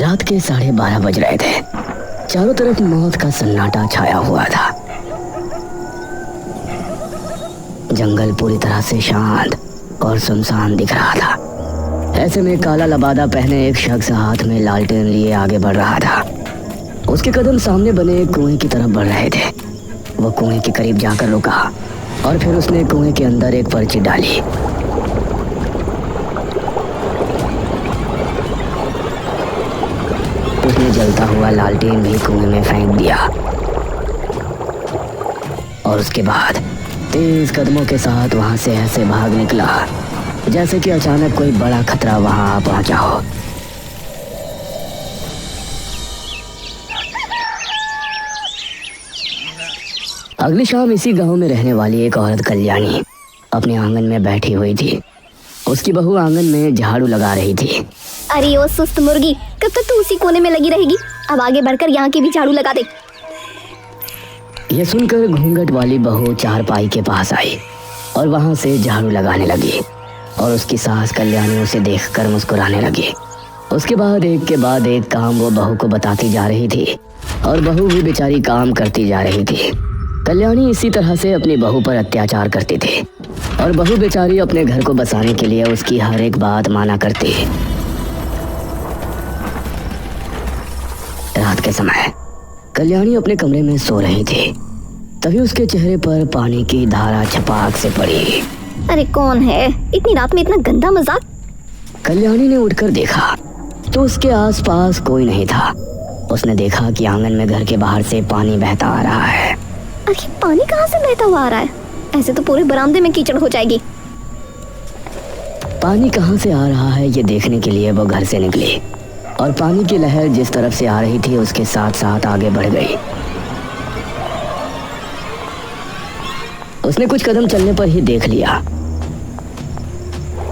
रात के 12:30 बज रहे थे। चारों तरफ मौत का सन्नाटा छाया हुआ था। जंगल पूरी तरह से शांत और सुनसान दिख रहा था। ऐसे में काला लबादा पहने एक शख्स हाथ में लालटेन लिए आगे बढ़ रहा था। उसके कदम सामने बने एक कुएं की तरफ बढ़ रहे थे। वो कुएं के करीब जाकर रुका और फिर उसने कुएं के अंदर एक पर्ची डाली। उसने जलता हुआ लालटेन भी कुएं में फेंक दिया और उसके बाद तेज कदमों के साथ वहां से ऐसे भाग निकला जैसे कि अचानक कोई बड़ा खतरा वहां आ पहुंचा हो। अगली शाम इसी गांव में रहने वाली एक औरत कल्याणी अपने आंगन में बैठी हुई थी। उसकी बहू आंगन में झाड़ू लगा रही थी। अरे ओ सुस्त मुर्गी, कब तक तू उसी कोने में लगी रहेगी? अब आगे बढ़कर यहाँ की भी झाड़ू लगा दे। यह सुनकर घूंघट वाली बहू चारपाई के पास आई और वहां से झाड़ू लगाने लगी और उसकी सास कल्याणी उसे देखकर मुस्कुराने लगी। उसके बाद एक काम वो बहू को बताती जा रही थी और बहू भी बेचारी काम करती जा रही थी। कल्याणी इसी तरह से अपनी बहू पर अत्याचार करती थी और बहू बेचारी अपने घर को बसाने के लिए उसकी हर एक बात माना करती। रात के समय कल्याणी अपने कमरे में सो रही थी। तभी उसके चेहरे पर पानी की धारा छपाक से पड़ी। अरे कौन है? इतनी रात में इतना गंदा मजाक? कल्याणी ने उठकर देखा तो उसके आसपास कोई नहीं था। उसने देखा कि आंगन में घर के बाहर से पानी बहता आ रहा है। अरे पानी कहाँ से बहता हुआ आ रहा है? ऐसे तो पूरे बरामदे में कीचड़ हो जाएगी। पानी कहाँ से आ रहा है ये देखने के लिए वो घर से निकली और पानी की लहर जिस तरफ से आ रही थी उसके साथ साथ आगे बढ़ गई। उसने कुछ कदम चलने पर ही देख लिया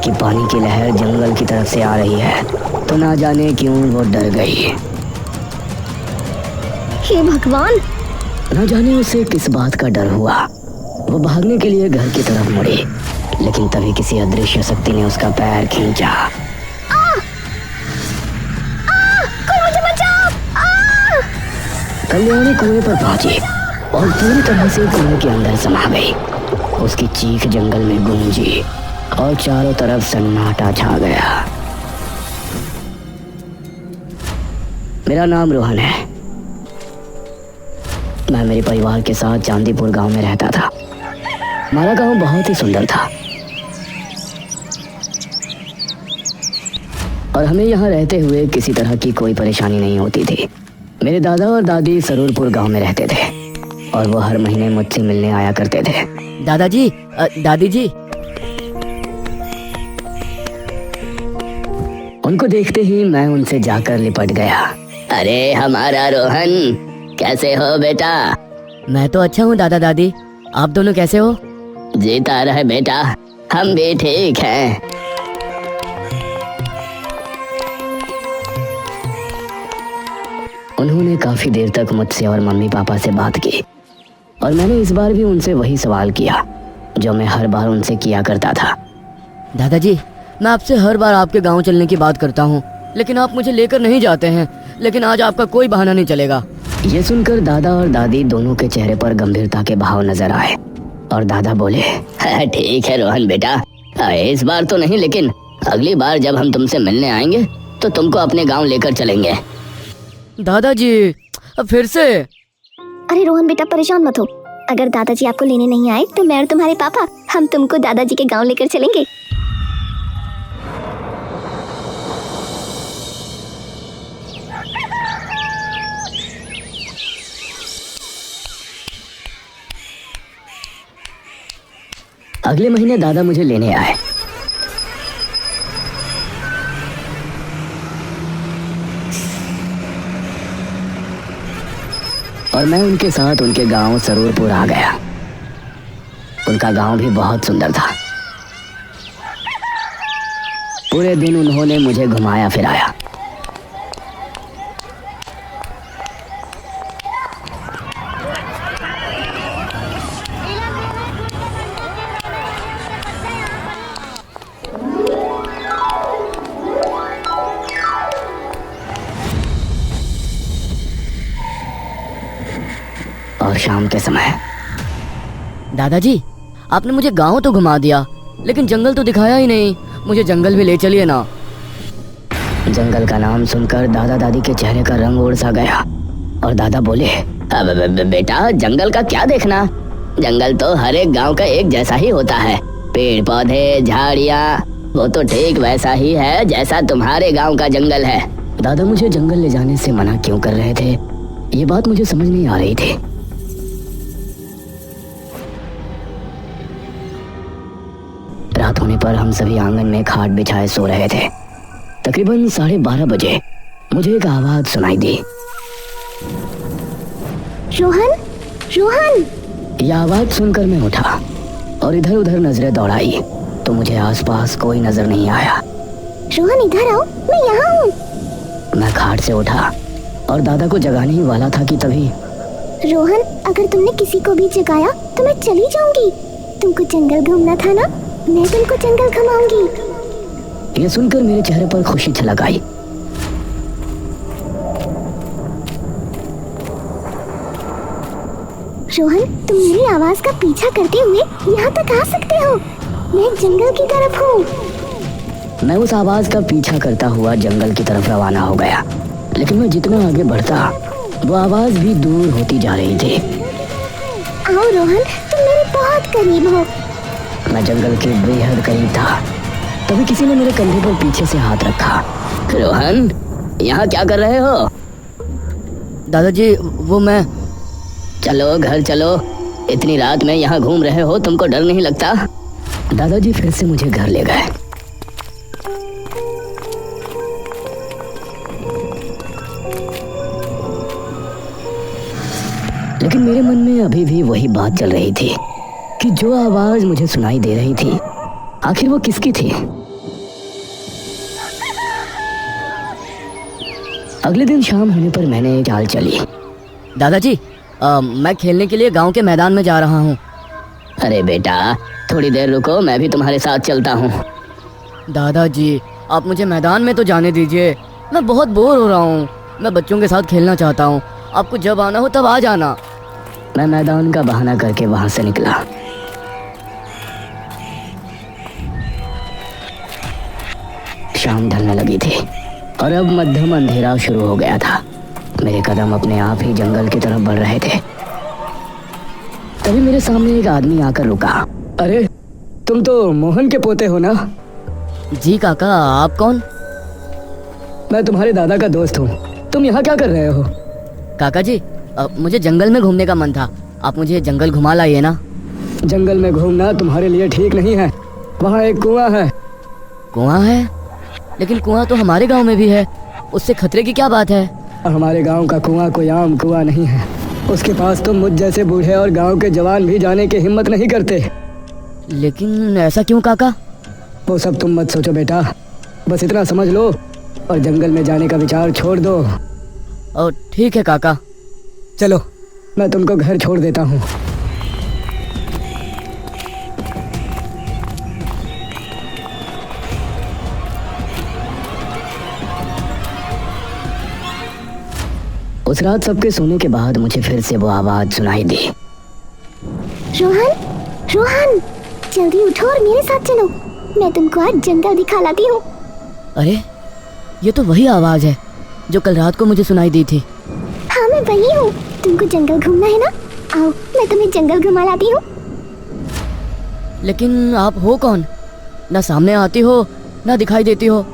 कि पानी की लहर जंगल की तरफ से आ रही है, तो ना जाने क्यों वो डर गई। हे भगवान! ना जाने उसे किस बात का डर हुआ। वो भागने के लिए घर की तरफ मुड़ी, लेकिन तभी किसी अदृश्य शक्ति ने उसका पैर खींचा। कोई मुझे बचाओ! कल्याणी कुएं पर पहुंची और पूरी तरह से कुएं के अंदर समा गई। उसकी चीख जंगल में गूंजी और चारों तरफ सन्नाटा छा गया। मेरा नाम रोहन है। मैं मेरे परिवार के साथ चांदीपुर गांव में रहता था। हमारा गांव बहुत ही सुंदर था और हमें यहाँ रहते हुए किसी तरह की कोई परेशानी नहीं होती थी। मेरे दादा और दादी सरूरपुर गांव में रहते थे और वो हर महीने मुझसे मिलने आया करते थे। दादाजी, दादी जी। उनको देखते ही मैं उनसे जाकर लिपट गया। अरे हमारा रोहन, कैसे हो बेटा? मैं तो अच्छा हूँ दादा दादी, आप दोनों कैसे हो? जीता रहे बेटा, हम भी ठीक हैं। उन्होंने काफी देर तक मुझसे और मम्मी पापा से बात की और मैंने इस बार भी उनसे वही सवाल किया जो मैं हर बार उनसे किया करता था। दादाजी, मैं आपसे हर बार आपके गांव चलने की बात करता हूँ, लेकिन आप मुझे लेकर नहीं जाते हैं। लेकिन आज आपका कोई बहाना नहीं चलेगा। ये सुनकर दादा और दादी दोनों के चेहरे पर गंभीरता के भाव नजर आए और दादा बोले, ठीक है रोहन बेटा, इस बार तो नहीं, लेकिन अगली बार जब हम तुमसे मिलने आएंगे तो तुमको अपने गांव लेकर चलेंगे। दादाजी, अब फिर से? अरे रोहन बेटा, परेशान मत हो। अगर दादाजी आपको लेने नहीं आए तो मैं और तुम्हारे पापा हम तुमको दादाजी के गांव लेकर चलेंगे। अगले महीने दादा मुझे लेने आए। और मैं उनके साथ उनके गांव सरूरपुर आ गया। उनका गांव भी बहुत सुंदर था। पूरे दिन उन्होंने मुझे घुमाया फिराया। और शाम के समय। दादाजी, आपने मुझे गांव तो घुमा दिया, लेकिन जंगल तो दिखाया ही नहीं। मुझे जंगल भी ले चलिए ना। जंगल का नाम सुनकर दादा दादी के चेहरे का रंग उड़ सा गया और दादा बोले, अब बेटा जंगल का क्या देखना, जंगल तो हर एक गांव का एक जैसा ही होता है। पेड़ पौधे झाड़ियाँ वो तो ठीक वैसा ही है जैसा तुम्हारे गांव का जंगल है। दादा मुझे जंगल ले जाने से मना क्यों कर रहे थे, ये बात मुझे समझ नहीं आ रही थी। रात होने पर हम सभी आंगन में खाट बिछाए सो रहे थे। तकरीबन 12:30 बजे मुझे एक आवाज सुनाई दी। रोहन, रोहन। यह आवाज सुनकर मैं उठा और इधर उधर नजरें दौड़ाई तो मुझे आसपास कोई नजर नहीं आया। रोहन इधर आओ, मैं यहाँ हूँ। मैं खाट से उठा और दादा को जगाने ही वाला था कि तभी। रोहन, अगर तुमने किसी को भी जगाया तो मैं चली जाऊंगी। तुमको जंगल घूमना था ना, मैं तुमको जंगल घुमाऊंगी। यह सुनकर मेरे चेहरे पर खुशी छलक आई। रोहन, तुम मेरी आवाज का पीछा करते हुए यहाँ तक आ सकते हो। मैं जंगल की तरफ हूँ। मैं उस आवाज का पीछा करता हुआ जंगल की तरफ रवाना हो गया, लेकिन मैं जितना आगे बढ़ता वो आवाज भी दूर होती जा रही थी। आओ रोहन, तुम मेरे बहुत करीब हो। मैं जंगल के बेहद करीब था, तभी किसी ने मेरे कंधे पर पीछे से हाथ रखा। रोहन, यहाँ क्या कर रहे हो? दादाजी, वो मैं। चलो घर चलो, इतनी रात में यहाँ घूम रहे हो, तुमको डर नहीं लगता? दादाजी फिर से मुझे घर ले गए। लेकिन मेरे मन में अभी भी वही बात चल रही थी कि जो आवाज मुझे सुनाई दे रही थी आखिर वो किसकी थी। अगले दिन शाम होने पर मैंने एक चाल चली। दादाजी, मैं खेलने के लिए गांव के मैदान में जा रहा हूँ। अरे बेटा, थोड़ी देर रुको, मैं भी तुम्हारे साथ चलता हूँ। दादाजी, आप मुझे मैदान में तो जाने दीजिए, मैं बहुत बोर हो रहा हूँ। मैं बच्चों के साथ खेलना चाहता हूँ। आपको जब आना हो तब आ जाना। मैं मैदान का बहाना करके वहां से निकला। शाम ढलने लगी थी और अब मध्यम अंधेरा शुरू हो गया था। मेरे कदम अपने आप ही जंगल की तरफ बढ़ रहे थे। तभी मेरे सामने एक आदमी आकर रुका। अरे, तुम तो मोहन के पोते हो ना? जी काका, आप कौन? मैं तुम्हारे दादा का दोस्त हूँ। तुम यहाँ क्या कर रहे हो? काका जी, मुझे जंगल में घूमने का मन था, आप मुझे जंगल घुमा लाइए ना। जंगल में घूमना तुम्हारे लिए ठीक नहीं है, वहाँ एक कुआं है। कुआं है? लेकिन कुआं तो हमारे गांव में भी है, उससे खतरे की क्या बात है? हमारे गांव का कुआं कोई आम कुआं नहीं है। उसके पास तो मुझ जैसे बूढ़े और गांव के जवान भी जाने की हिम्मत नहीं करते। लेकिन ऐसा क्यों काका? वो सब तुम मत सोचो बेटा, बस इतना समझ लो और जंगल में जाने का विचार छोड़ दो। और ठीक है काका। चलो, मैं तुमको घर छोड़ देता हूँ। उस रात सबके सोने के बाद मुझे फिर से वो आवाज सुनाई दी। रोहन, रोहन, जल्दी उठो और मेरे साथ चलो, मैं तुमको आज जंगल दिखा लाती हूँ। अरे, ये तो वही आवाज है जो कल रात को मुझे सुनाई दी थी। हाँ, मैं वही हूँ। तुमको जंगल घूमना है ना? आओ, मैं तुम्हें जंगल घुमा लाती हूँ। लेकिन आप हो कौन? ना सामने आती हो ना दिखाई देती हो।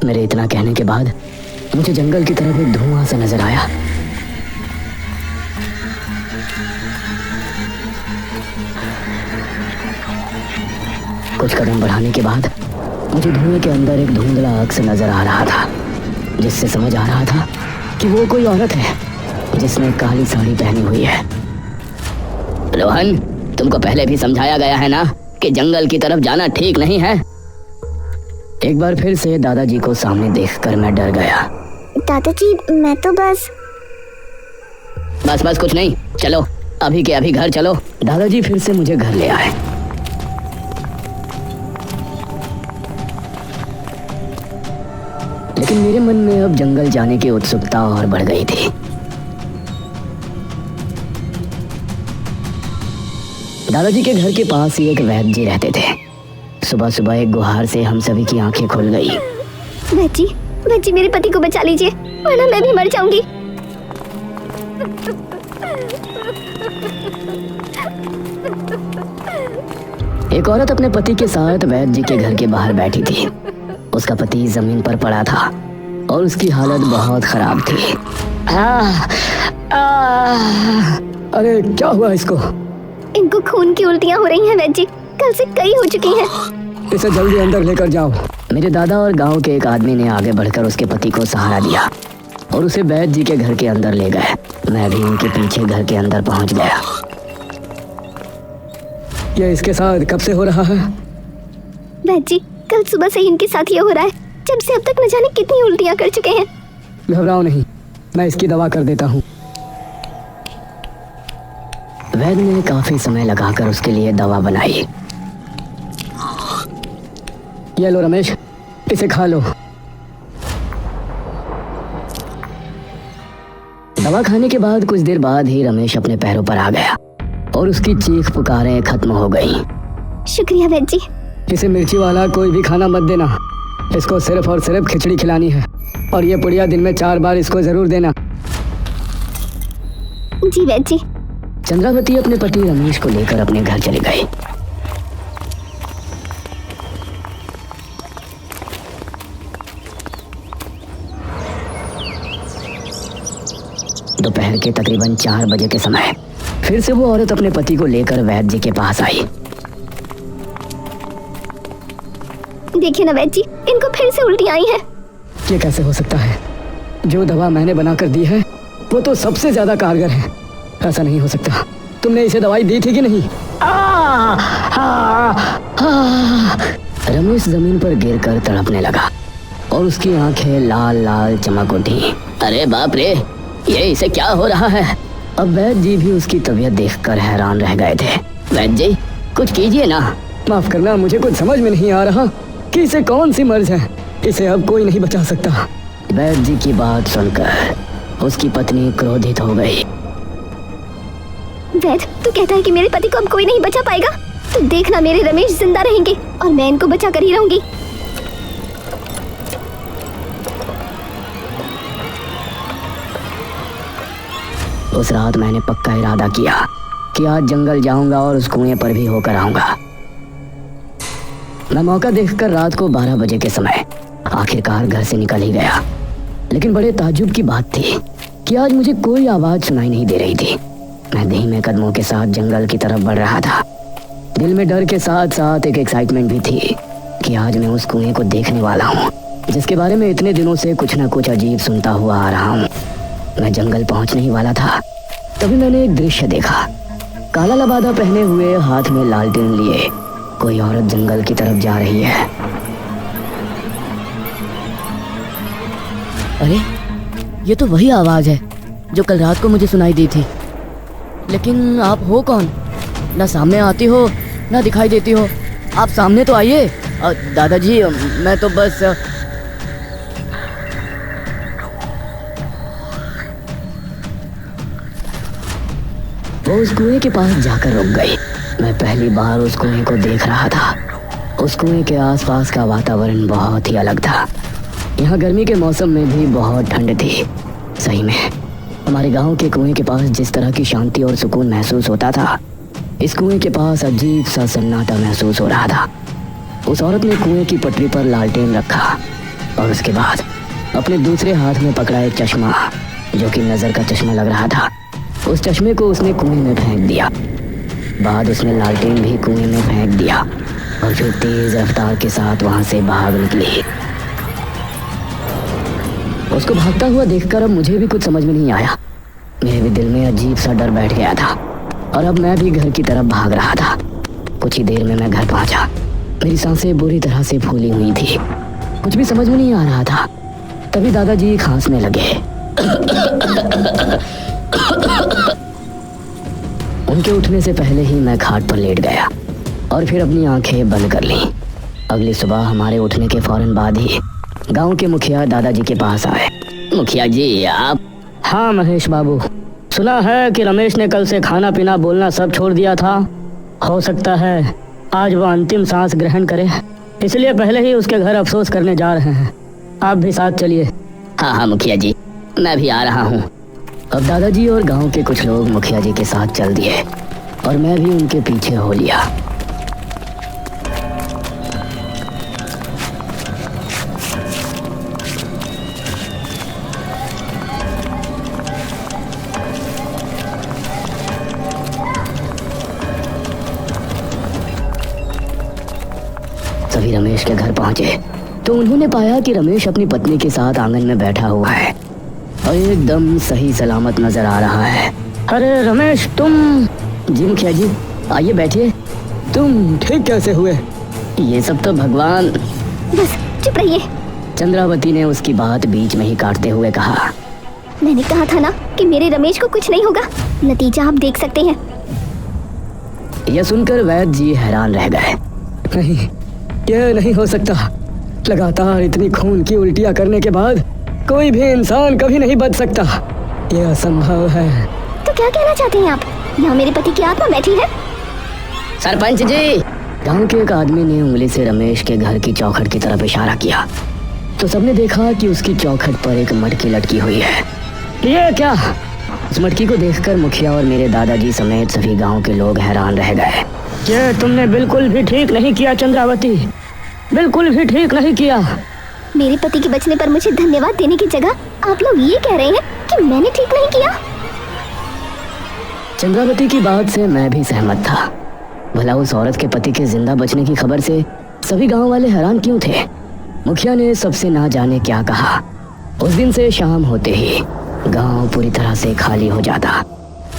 मेरे इतना कहने के बाद मुझे जंगल की तरफ एक धुआं सा नजर आया। कुछ कदम बढ़ाने के बाद मुझे धुएं के अंदर एक धुंधला अक्स नजर आ रहा था, जिससे समझ आ रहा था कि वो कोई औरत है जिसने काली साड़ी पहनी हुई है। रोहन, तुमको पहले भी समझाया गया है ना कि जंगल की तरफ जाना ठीक नहीं है। एक बार फिर से दादाजी को सामने देखकर मैं डर गया। दादाजी, मैं तो बस कुछ नहीं, चलो अभी के अभी घर चलो। दादाजी फिर से मुझे घर ले आए। लेकिन मेरे मन में अब जंगल जाने की उत्सुकता और बढ़ गई थी। दादाजी के घर के पास ही एक वैद्य जी रहते थे। सुबह सुबह एक गुहार से हम सभी की आंखें खुल गई। वैद्य जी मेरे पति को बचा लीजिए, वरना मैं भी मर जाऊंगी। एक औरत अपने पति के साथ वैद्य जी के घर के बाहर बैठी थी। उसका पति जमीन पर पड़ा था और उसकी हालत बहुत खराब थी। अरे क्या हुआ इसको? इनको खून की उल्टियां हो रही हैं वैद्य जी, कल से कई हो चुकी हैं। इसे जल्दी अंदर लेकर जाओ। मेरे दादा और गांव के एक आदमी ने आगे बढ़कर उसके पति को सहारा दिया और उसे वैद्य जी के घर के अंदर ले गए। मैं भी उनके पीछे घर के अंदर पहुंच गया। ये इसके साथ कब से हो रहा है? वैद्य जी कल सुबह से ही इनके साथ ये हो रहा है, जब से अब तक न जाने कितनी उल्टियां कर चुके हैं। घबराओ नहीं, मैं इसकी दवा कर देता हूँ। वैद्य ने काफी समय लगाकर उसके लिए दवा बनाई। ये लो रमेश, इसे खा लो। दवा खाने के बाद कुछ देर बाद ही रमेश अपने पैरों पर आ गया और उसकी चीख पुकारें खत्म हो गईं। शुक्रिया वैद्य जी। इसे मिर्ची वाला कोई भी खाना मत देना। इसको सिर्फ और सिर्फ खिचड़ी खिलानी है और ये पुड़िया दिन में 4 बार इसको जरूर देना। जी वैद्य जी। चंद्रावती अपने पति रमेश को लेकर अपने घर चली गई। दोपहर के तकरीबन 4 बजे के समय फिर से वो औरत अपने पति को लेकर वैद्य जी के पास आई। देखिए ना वैद्य जी, इनको फिर से उल्टी आई हैं। ये कैसे हो सकता है? जो दवा मैंने बनाकर दी है वो तो सबसे ज्यादा कारगर है। ऐसा नहीं हो सकता। तुमने इसे दवाई दी थी कि नहीं? रमेश जमीन पर गिरकर तड़पने लगा और उसकी आंखें लाल लाल चमक उठी। अरे बाप रे, ये इसे क्या हो रहा है? अब वैद्य जी भी उसकी तबीयत देखकर हैरान रह गए थे। वैद्य जी कुछ कीजिए ना। माफ करना, मुझे कुछ समझ में नहीं आ रहा कि इसे कौन सी मर्ज है। इसे अब कोई नहीं बचा सकता। वैद्य जी की बात सुनकर उसकी पत्नी क्रोधित हो गई। वैद्य, तू कहता है कि मेरे पति को अब कोई नहीं बचा पाएगा? तो देखना, मेरे रमेश जिंदा रहेंगे और मैं इनको बचा कर ही रहूंगी। उस रात मैंने पक्का इरादा किया कि आज जंगल जाऊंगा और उस कुएं पर भी होकर आऊंगा। मैं मौका देखकर रात को 12 बजे के समय आखिरकार घर से निकल ही गया। लेकिन बड़े ताज्जुब की बात थी कि आज मुझे कोई आवाज सुनाई नहीं दे रही थी। मैं धीमे कदमों के साथ जंगल की तरफ बढ़ रहा था। दिल में डर के साथ साथ एक एक्साइटमेंट भी थी कि आज मैं उस कुएं को देखने वाला हूँ, जिसके बारे में इतने दिनों से कुछ न कुछ अजीब सुनता हुआ आ रहा हूँ। मैं जंगल पहुंचने ही वाला था, तभी मैंने एक दृश्य देखा। काला लबादा पहने हुए, हाथ में लालटेन लिए कोई औरत जंगल की तरफ जा रही है। अरे ये तो वही आवाज है जो कल रात को मुझे सुनाई दी थी। लेकिन आप हो कौन? ना सामने आती हो ना दिखाई देती हो। आप सामने तो आइए। दादाजी मैं तो बस वो उस कुएं के पास जाकर रुक गई। मैं पहली बार उस कुएं को देख रहा था। उस कुएं के आसपास का वातावरण बहुत ही अलग था। यहाँ गर्मी के मौसम में भी बहुत ठंड थी। सही में हमारे गांव के कुएं के पास जिस तरह की शांति और सुकून महसूस होता था, इस कुएं के पास अजीब सा सन्नाटा महसूस हो रहा था। उस औरत ने कुएं की पटरी पर लालटेन रखा और उसके बाद अपने दूसरे हाथ में पकड़ा एक चश्मा, जो कि नजर का चश्मा लग रहा था। उस चश्मे को उसने कुएं में फेंक दिया। बाद उसने लालटेन भी कुएं में फेंक दिया और फिर तेज रफ्तार के साथ वहां से भाग निकली। उसको भागता हुआ देखकर अब मुझे भी कुछ समझ में नहीं आया। मेरे भी दिल में अजीब सा डर बैठ गया था और अब मैं भी घर की तरफ भाग रहा था। कुछ ही देर में मैं घर पहुंचा। मेरी सांसें बुरी तरह से फूली हुई थी, कुछ भी समझ में नहीं आ रहा था। तभी दादाजी खांसने लगे। उनके उठने से पहले ही मैं खाट पर लेट गया और फिर अपनी आंखें बंद कर लीं। अगली सुबह हमारे उठने के फौरन बाद ही गांव के मुखिया दादाजी के पास आए। मुखिया जी आप? हाँ महेश बाबू, सुना है कि रमेश ने कल से खाना पीना बोलना सब छोड़ दिया था हो सकता है आज वो अंतिम सांस ग्रहण करे, इसलिए पहले ही उसके घर अफसोस करने जा रहे हैं। आप भी साथ चलिए। हाँ हाँ मुखिया जी, मैं भी आ रहा हूँ। अब दादाजी और गांव के कुछ लोग मुखिया जी के साथ चल दिए और मैं भी उनके पीछे हो लिया। सभी रमेश के घर पहुंचे तो उन्होंने पाया कि रमेश अपनी पत्नी के साथ आंगन में बैठा हुआ है और एकदम सही सलामत नजर आ रहा है। अरे रमेश तुम। जी मुखिया जी, आइए बैठिए। तुम ठीक कैसे हुए? ये सब तो भगवान। बस चुप रहिए। चंद्रावती ने उसकी बात बीच में ही काटते हुए कहा। मैंने कहा था ना कि मेरे रमेश को कुछ नहीं होगा, नतीजा आप देख सकते हैं। यह सुनकर वैद्य जी हैरान रह गए। नहीं, यह नहीं हो सकता। लगातार इतनी खून की उल्टियां करने के बाद कोई भी इंसान कभी नहीं बच सकता। यह असंभव है। तो क्या कहना चाहते हैं आप? यहाँ मेरे पति की आत्मा बैठी है। सरपंच जी, गांव के एक आदमी ने उंगली से रमेश के घर की चौखट की तरफ इशारा किया तो सबने देखा कि उसकी चौखट पर एक मटकी लटकी हुई है। ये क्या? उस मटकी को देखकर मुखिया और मेरे दादाजी समेत सभी गांव के लोग हैरान रह गए। ये तुमने बिल्कुल भी ठीक नहीं किया चंद्रावती, बिल्कुल भी ठीक नहीं किया। मेरे पति के बचने पर मुझे धन्यवाद देने की जगह आप लोग ये कह रहे हैं कि मैंने ठीक नहीं किया। चंद्रावती की बात से मैं भी सहमत था। भला उस औरत के पति के जिंदा बचने की खबर से सभी गांव वाले हैरान क्यों थे? मुखिया ने सबसे ना जाने क्या कहा। उस दिन से शाम होते ही गांव पूरी तरह से खाली हो जाता।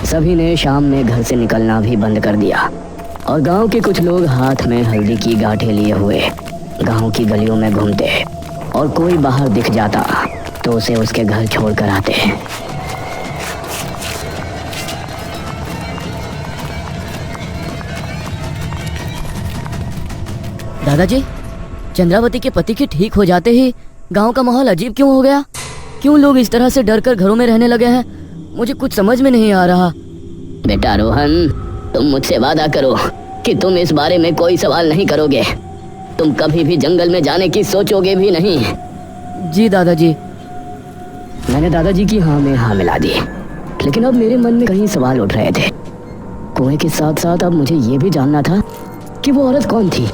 सभी ने शाम में घर से निकलना भी बंद कर दिया और गांव के कुछ लोग हाथ में हल्दी की गांठें लिए हुए गांव की गलियों में घूमते और कोई बाहर दिख जाता तो उसे उसके घर छोड़कर आते। दादाजी, चंद्रावती के पति के ठीक हो जाते ही गांव का माहौल अजीब क्यों हो गया? क्यों लोग इस तरह से डरकर घरों में रहने लगे हैं? मुझे कुछ समझ में नहीं आ रहा। बेटा रोहन, तुम मुझसे वादा करो कि तुम इस बारे में कोई सवाल नहीं करोगे। तुम कभी भी जंगल में जाने की सोचोगे भी नहीं। जी दादाजी। मैंने दादाजी की हाँ में हाँ मिला दी, लेकिन अब मेरे मन में कई सवाल उठ रहे थे। कुएं के साथ साथ अब मुझे ये भी जानना था कि वो औरत कौन थी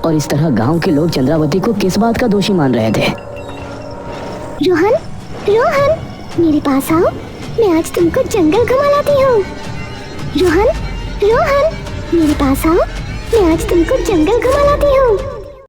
और इस तरह गांव के लोग चंद्रावती को किस बात का दोषी मान रहे थे। रोहन, रोहन, मेरे पास आओ, मैं आज तुमको जंगल घुमा लाती हूँ। रोहन, रोहन, मेरे पास आओ, मैं आज तुमको जंगल घुमा लाती हूँ।